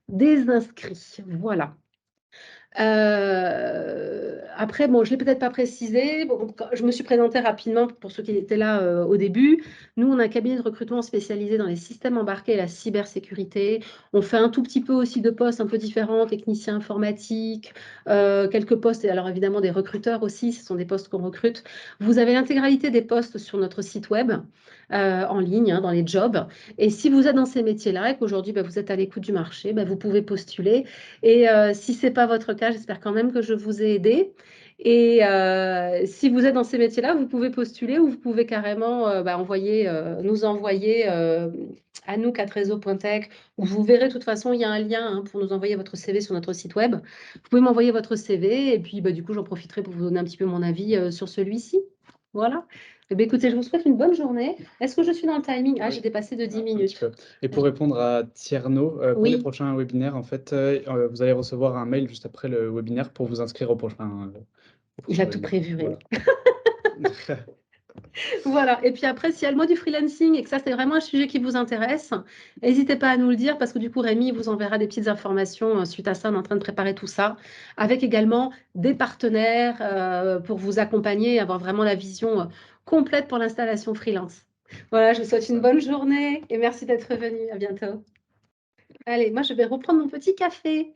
désinscrit. Voilà. Après, bon, je ne l'ai peut-être pas précisé. Bon, je me suis présentée rapidement pour ceux qui étaient là au début. Nous, on a un cabinet de recrutement spécialisé dans les systèmes embarqués et la cybersécurité. On fait un tout petit peu aussi de postes un peu différents, technicien informatique, quelques postes, et alors évidemment des recruteurs aussi, ce sont des postes qu'on recrute. Vous avez l'intégralité des postes sur notre site web en ligne, hein, dans les jobs. Et si vous êtes dans ces métiers-là et qu'aujourd'hui, vous êtes à l'écoute du marché, vous pouvez postuler. Et si ce n'est pas votre cas, j'espère quand même que je vous ai aidé. Et si vous êtes dans ces métiers-là, vous pouvez postuler ou vous pouvez carrément nous envoyer à nous, 4réseaux.tech, où vous verrez de toute façon, il y a un lien hein, pour nous envoyer votre CV sur notre site web. Vous pouvez m'envoyer votre CV et puis du coup, j'en profiterai pour vous donner un petit peu mon avis sur celui-ci. Voilà. Eh bien, écoutez, je vous souhaite une bonne journée. Est-ce que je suis dans le timing? Ah, Oui. j'ai dépassé de 10 Un petit minutes. peu. Et pour répondre à Tierno, pour les Oui, prochains webinaires, en fait, vous allez recevoir un mail juste après le webinaire pour vous inscrire au il prochain a tout webinaire. prévu, Rémi. Voilà. Voilà. Et puis après, s'il y a le mot du freelancing et que ça, c'est vraiment un sujet qui vous intéresse, n'hésitez pas à nous le dire parce que du coup, Rémi vous enverra des petites informations suite à ça. On est en train de préparer tout ça avec également des partenaires pour vous accompagner et avoir vraiment la vision complète pour l'installation freelance. Voilà, je vous souhaite une Ça. bonne journée et merci d'être venu. À bientôt. Allez, moi, je vais reprendre mon petit café.